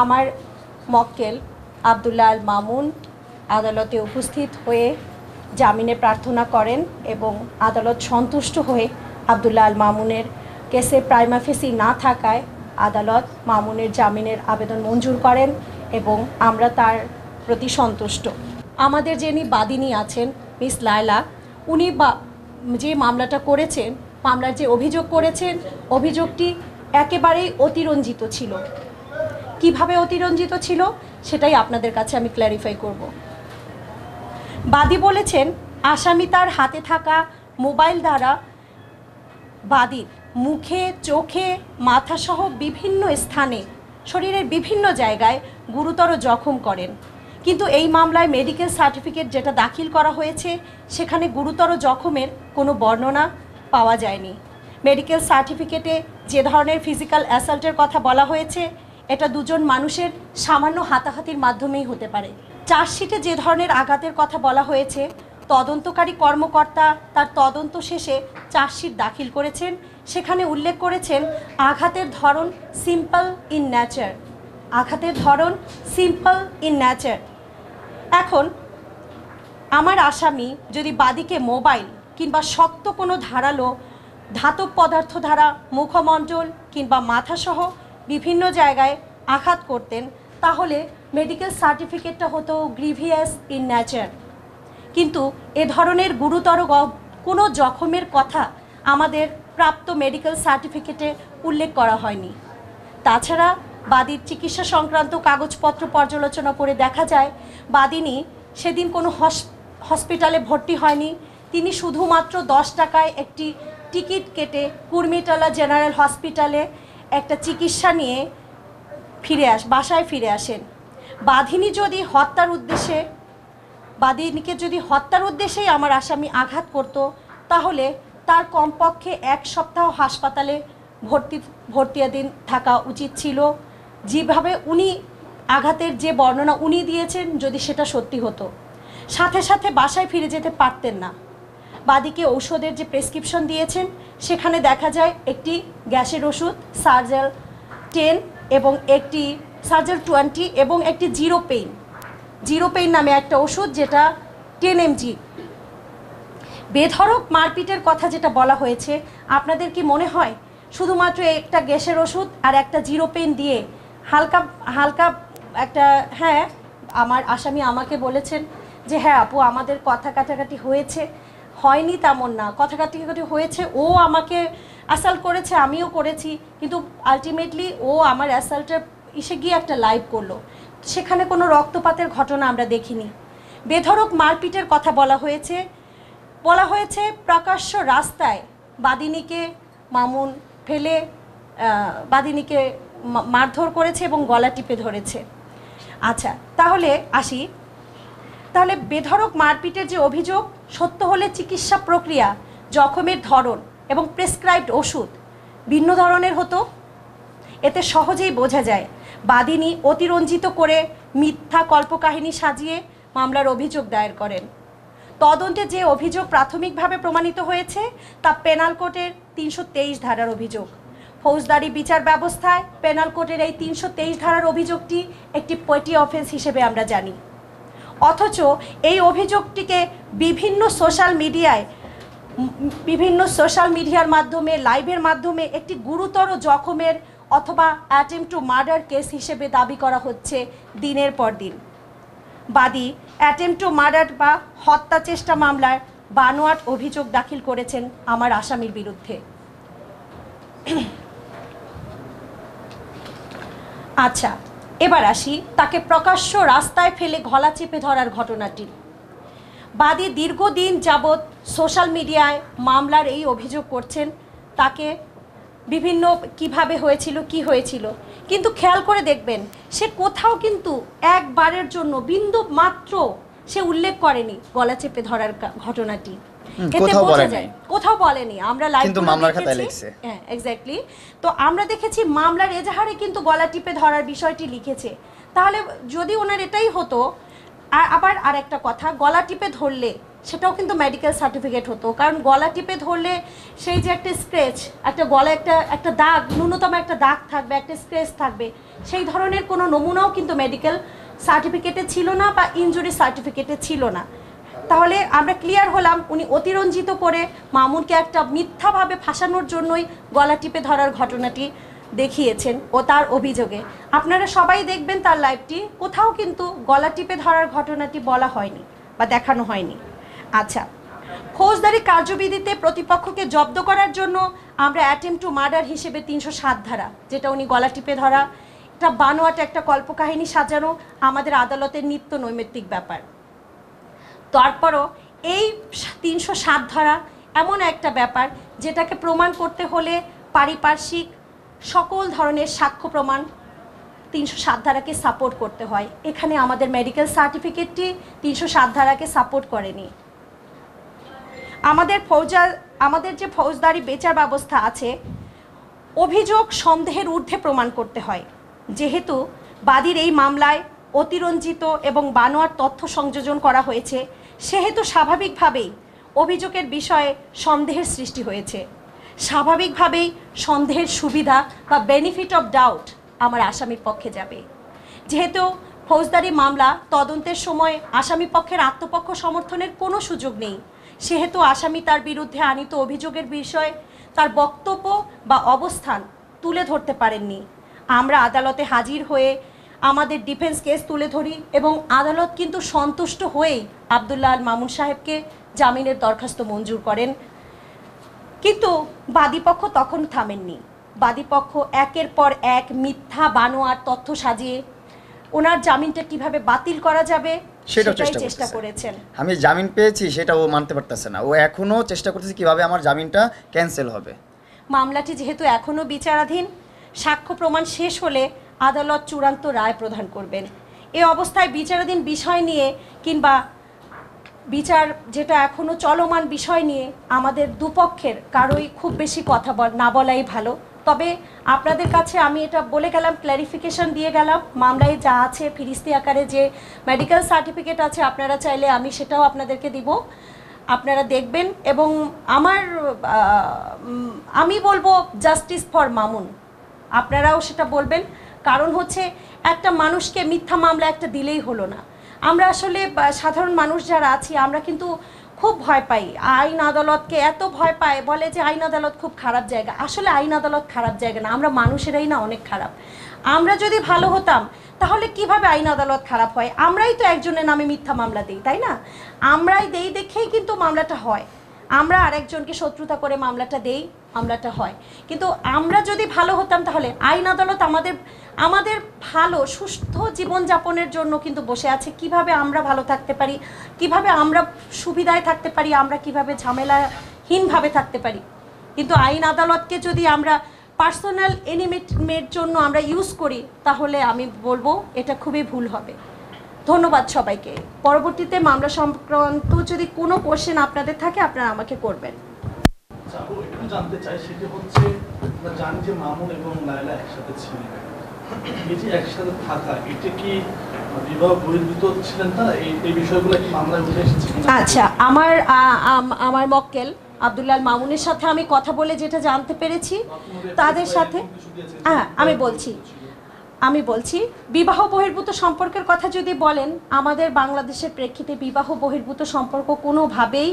আমার মক্কেল আব্দুল্লাহ আল মামুন আদালতে উপস্থিত হয়ে জামিনে প্রার্থনা করেন এবং আদালত সন্তুষ্ট হয়ে আব্দুল্লাহ আল মামুনের কেসে প্রাইমা ফেসি না থাকায় আদালত মামুনের জামিনের আবেদন মঞ্জুর করেন এবং আমরা তার প্রতি সন্তুষ্ট। আমাদের যিনি বাদীনি আছেন মিস লায়লা, উনি যে মামলাটা করেছেন, মামলার যে অভিযোগ করেছেন, অভিযোগটি একেবারেই অতিরঞ্জিত ছিল। কিভাবে অতিরঞ্জিত ছিল সেটাই আপনাদের কাছে আমি ক্ল্যারিফাই করব। বাদী বলেছেন আসামি তার হাতে থাকা মোবাইল দ্বারা বাদীর মুখে, চোখে, মাথাসহ বিভিন্ন স্থানে, শরীরের বিভিন্ন জায়গায় গুরুতর জখম করেন। কিন্তু এই মামলায় মেডিকেল সার্টিফিকেট যেটা দাখিল করা হয়েছে সেখানে গুরুতর জখমের কোনো বর্ণনা পাওয়া যায়নি। মেডিকেল সার্টিফিকেটে যে ধরনের ফিজিক্যাল অ্যাসাল্টের কথা বলা হয়েছে এটা দুজন মানুষের সামান্য হাতাহাতির মাধ্যমেই হতে পারে। চার্জশিটে যে ধরনের আঘাতের কথা বলা হয়েছে, তদন্তকারী কর্মকর্তা তার তদন্ত শেষে চার্জশিট দাখিল করেছেন, সেখানে উল্লেখ করেছেন আঘাতের ধরন সিম্পল ইন নেচার, আঘাতের ধরন সিম্পল ইন নেচার। এখন আমার আসামি যদি বাদীকে মোবাইল কিংবা শক্ত কোনো ধারালো ধাতব পদার্থ দ্বারা মুখমণ্ডল কিংবা মাথাসহ বিভিন্ন জায়গায় আঘাত করতেন তাহলে মেডিকেল সার্টিফিকেটটা হতো গ্রিভিয়াস ইন নেচার। কিন্তু এ ধরনের গুরুতর কোনো জখমের কথা আমাদের প্রাপ্ত মেডিকেল সার্টিফিকেটে উল্লেখ করা হয়নি। তাছাড়া বাদীর চিকিৎসা সংক্রান্ত কাগজপত্র পর্যালোচনা করে দেখা যায় বাদিনী সেদিন কোনো হসপিটালে ভর্তি হয়নি। তিনি শুধুমাত্র 10 টাকায় একটি টিকিট কেটে কুর্মিটোলা জেনারেল হসপিটালে একটা চিকিৎসা নিয়ে বাসায় ফিরে আসেন। বাদিনীকে যদি হত্যার উদ্দেশ্যেই আমার আসামি আঘাত করত তাহলে তার কমপক্ষে 1 সপ্তাহ হাসপাতালে ভর্তিয়াধীন থাকা উচিত ছিল। যেভাবে উনি আঘাতের যে বর্ণনা উনি দিয়েছেন যদি সেটা সত্যি হতো, সাথে সাথে বাসায় ফিরে যেতে পারতেন না। বাদীকে ঔষধের যে প্রেসক্রিপশন দিয়েছেন সেখানে দেখা যায় একটি গ্যাসের ওষুধ সার্জাল 10 এবং একটি সার্জাল 20 এবং একটি জিরো পেইন নামে একটা ওষুধ যেটা 10 mg। বেধড়ক মারপিটের কথা যেটা বলা হয়েছে, আপনাদের কি মনে হয় শুধুমাত্র একটা গ্যাসের ওষুধ আর একটা জিরো পেইন দিয়ে হালকা একটা, হ্যাঁ আমার আসামি আমাকে বলেছেন যে হ্যাঁ আপু আমাদের কথা কাটাকাটি হয়েছে, হয়নি তেমন না, কথা কাটাকাটি হয়েছে, ও আমাকে অ্যাসাল্ট করেছে আমিও করেছি, কিন্তু আলটিমেটলি ও আমার অ্যাসাল্টের এসে গিয়ে একটা লাইভ করলো, সেখানে কোনো রক্তপাতের ঘটনা আমরা দেখিনি। বেধড়ক মারপিটের কথা বলা হয়েছে প্রকাশ্য রাস্তায় বাদিনীকে মামুন ফেলে বাদিনীকে মারধর করেছে এবং গলা টিপে ধরেছে। আচ্ছা তাহলে আসি, তাহলে বেধড়ক মারপিটের যে অভিযোগ সত্য হলে চিকিৎসা প্রক্রিয়া, জখমের ধরন এবং প্রেসক্রাইবড ওষুধ ভিন্ন ধরনের হতো। এতে সহজেই বোঝা যায় বাদিনী অতিরঞ্জিত করে মিথ্যা কল্পকাহিনী সাজিয়ে মামলার অভিযোগ দায়ের করেন। তদন্তে যে অভিযোগ প্রাথমিকভাবে প্রমাণিত হয়েছে তা পেনাল কোডের 323 ধারার অভিযোগ। ফৌজদারি বিচার ব্যবস্থায় পেনাল কোডের এই 323 ধারার অভিযোগটি একটি পেটি অফেন্স হিসেবে আমরা জানি। অথচ এই অভিযোগটিকে বিভিন্ন সোশ্যাল মিডিয়ার মাধ্যমে, লাইভের মাধ্যমে একটি গুরুতর জখমের অথবা অ্যাটেম্পট টু মার্ডার কেস হিসেবে দাবি করা হচ্ছে দিনের পর দিন। বাদী অ্যাটেম্পট টু মার্ডার বা হত্যা চেষ্টা মামলার বানোয়াট অভিযোগ দাখিল করেছেন আমার আসামির বিরুদ্ধে। আচ্ছা এবার আসি তাকে প্রকাশ্য রাস্তায় ফেলে গলা চেপে ধরার ঘটনাটি। বাদী দীর্ঘদিন যাবৎ সোশ্যাল মিডিয়ায় মামলার এই অভিযোগ করছেন, তাকে বিভিন্ন কিভাবে হয়েছিল, কি হয়েছিল, কিন্তু খেয়াল করে দেখবেন সে কোথাও কিন্তু একবারের জন্য বিন্দু মাত্র সে উল্লেখ করেনি গলা চেপে ধরার ঘটনাটি। কোথাও বলেনি। আমরা লাইভ দেখেছি, হ্যাঁ এক্স্যাক্টলি। তো আমরা দেখেছি মামলার এজাহারে কিন্তু গলা টিপে ধরার বিষয়টি লিখেছে। তাহলে যদি ওনার এটাই হতো, আবার আরেকটা কথা, গলা টিপে ধরলে সেটাও কিন্তু মেডিকেল সার্টিফিকেট হতো, কারণ গলা টিপে ধরলে সেই যে একটা স্ক্র্যাচ, একটা গলায় একটা দাগ, ন্যূনতম একটা দাগ থাকবে, একটা স্ক্র্যাচ থাকবে, সেই ধরনের কোনো নমুনাও কিন্তু মেডিকেল সার্টিফিকেটে ছিল না বা ইনজুরি সার্টিফিকেটে ছিল না। তাহলে আমরা ক্লিয়ার হলাম উনি অতিরঞ্জিত করে মামুনকে একটা মিথ্যাভাবে ফাঁসানোর জন্যই গলা টিপে ধরার ঘটনাটি দেখিয়েছেন ও তার অভিযোগে। আপনারা সবাই দেখবেন তার লাইভটি, কোথাও কিন্তু গলা টিপে ধরার ঘটনাটি বলা হয়নি বা দেখানো হয়নি। আচ্ছা, ফৌজদারি কার্যবিধিতে প্রতিপক্ষকে জব্দ করার জন্য আমরা অ্যাটেম্প টু মার্ডার হিসেবে 307 ধারা, যেটা উনি গলা টিপে ধরা, এটা বানোয়াট একটা কল্পকাহিনী সাজানো আমাদের আদালতের নিত্য নৈমিত্তিক ব্যাপার। তারপরও এই 307 ধারা এমন একটা ব্যাপার যেটাকে প্রমাণ করতে হলে পারিপার্শ্বিক সকল ধরনের সাক্ষ্য প্রমাণ 307 ধারাকে সাপোর্ট করতে হয়। এখানে আমাদের মেডিকেল সার্টিফিকেটটি 307 ধারাকে সাপোর্ট করেনি। আমাদের যে ফৌজদারি বিচার ব্যবস্থা আছে, অভিযোগ সন্দেহের ঊর্ধ্বে প্রমাণ করতে হয়। যেহেতু বাদীর এই মামলায় অতিরঞ্জিত এবং বানোয়াট তথ্য সংযোজন করা হয়েছে, সেহেতু স্বাভাবিকভাবেই অভিযোগের বিষয়ে সন্দেহের সৃষ্টি হয়েছে। স্বাভাবিকভাবেই সন্দেহের সুবিধা বা বেনিফিট অফ ডাউট আমার আসামির পক্ষে যাবে। যেহেতু ফৌজদারি মামলা তদন্তের সময় আসামি পক্ষের আত্মপক্ষ সমর্থনের কোনো সুযোগ নেই, সেহেতু আসামি তার বিরুদ্ধে আনিত অভিযোগের বিষয়ে তার বক্তব্য বা অবস্থান তুলে ধরতে পারেননি। আমরা আদালতে হাজির হয়ে আমাদের ডিফেন্স কেস তুলে ধরি এবং আদালত কিন্তু সন্তুষ্ট হয়েই আব্দুল্লাহ আল মামুন সাহেবকে জামিনের দরখাস্ত মঞ্জুর করেন। কিন্তু বাদীপক্ষ তখন থামেননি। বাদীপক্ষ একের পর এক মিথ্যা বানোয়ার তথ্য সাজিয়ে ওনার জামিনটা কিভাবে বাতিল করা যাবে সেটাই চেষ্টা করেছেন। আমি জামিন পেয়েছি সেটা ও মানতে পারতেছে না, ও এখনো চেষ্টা করতেছে কিভাবে আমার জামিনটা ক্যান্সেল হবে। মামলাটি যেহেতু এখনো বিচারাধীন, সাক্ষ্য প্রমাণ শেষ হলে আদালত চূড়ান্ত রায় প্রদান করবেন। এই অবস্থায় বিচারাধীন বিষয় নিয়ে কিংবা বিচার যেটা এখনো চলমান বিষয় নিয়ে আমাদের দুপক্ষের কারোই খুব বেশি কথা না বলাই ভালো। তবে আপনাদের কাছে আমি এটা বলে গেলাম, ক্ল্যারিফিকেশন দিয়ে গেলাম, মামলায় যা আছে ফিরিস্তি আকারে যে মেডিকেল সার্টিফিকেট আছে, আপনারা চাইলে আমি সেটাও আপনাদেরকে দিব, আপনারা দেখবেন। এবং আমি বলবো জাস্টিস ফর মামুন, আপনারাও সেটা বলবেন। কারণ হচ্ছে একটা মানুষকে মিথ্যা মামলা একটা দিলেই হলো না। আমরা আসলে সাধারণ মানুষ যারা আছি আমরা কিন্তু খুব ভয় পাই, আইন আদালতকে এত ভয় পায়, বলে যে আইন আদালত খুব খারাপ জায়গা। আসলে আইন আদালত খারাপ জায়গা না, আমরা মানুষেরাই না অনেক খারাপ। আমরা যদি ভালো হতাম তাহলে কিভাবে আইন আদালত খারাপ হয়? আমরাই তো একজনের নামে মিথ্যা মামলা দিই, তাই না? আমরাই দেই দেখেই কিন্তু মামলাটা হয়। আমরা আরেকজনকে শত্রুতা করে মামলাটা দেই, মামলাটা হয়। কিন্তু আমরা যদি ভালো হতাম তাহলে আইন আদালত আমাদের ভালো সুস্থ জীবনযাপনের জন্য কিন্তু বসে আছে। কিভাবে আমরা ভালো থাকতে পারি, কিভাবে আমরা সুবিধায় থাকতে পারি, আমরা কিভাবে ঝামেলাহীনভাবে থাকতে পারি। কিন্তু আইন আদালতকে যদি আমরা পার্সোনাল এনিমির জন্য আমরা ইউজ করি তাহলে আমি বলবো এটা খুবই ভুল হবে। ধন্যবাদ সবাইকে। পরবর্তীতে মামলা সংক্রান্ত যদি কোনো কোশ্চেন আপনাদের থাকে আপনারা আমাকে করবেন। একটু জানতে চাই, সেটা হচ্ছে আমরা জানি যে মামুন এবং লায়লা একসাথে ছিলেন, এই যে একসাথে থাকা এটা কি বিবাহ বহির্ভূত ছিলেন তারা? এই বিষয়গুলো কি মামলায় উঠে এসেছে? আচ্ছা, আমার মক্কেল আব্দুল্লাহ আল মামুনের সাথে আমি কথা বলে যেটা জানতে পেরেছি, তাদের সাথে আমি বলছি বিবাহ বহির্ভূত সম্পর্কের কথা যদি বলেন, আমাদের বাংলাদেশের প্রেক্ষিতে বিবাহ বহির্ভূত সম্পর্ক কোনোভাবেই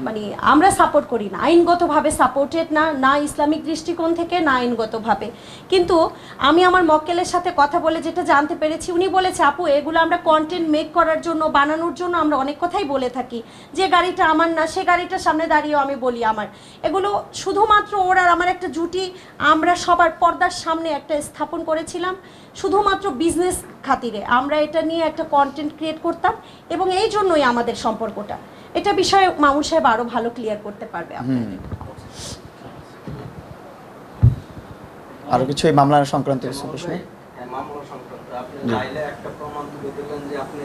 মানে আমরা সাপোর্ট করি না, আইনগতভাবে সাপোর্টেড না ইসলামিক দৃষ্টিকোণ থেকে, না আইনগতভাবে। কিন্তু আমি আমার মক্কেলের সাথে কথা বলে যেটা জানতে পেরেছি, উনি বলেছে আপু এগুলো আমরা কন্টেন্ট মেক করার জন্য, বানানোর জন্য আমরা অনেক কথাই বলে থাকি, যে গাড়িটা আমার না সে গাড়িটার সামনে দাঁড়িয়েও আমি বলি আমার। এগুলো শুধুমাত্র ওর আর আমার একটা জুটি আমরা সবার পর্দার সামনে একটা স্থাপন করেছিলাম, শুধুমাত্র বিজনেস খাতিরে আমরা এটা নিয়ে একটা কন্টেন্ট ক্রিয়েট করতাম, এবং এই জন্যই আমাদের সম্পর্কটা। এটা বিষয়ে মামুন সাহেব আরো ভালো ক্লিয়ার করতে পারবে। আরো কিছু এই মামলা সংক্রান্ত প্রশ্ন? মামলা সংক্রান্ত আপনি চাইলে একটা প্রমাণ তুলে দিলেন যে আপনি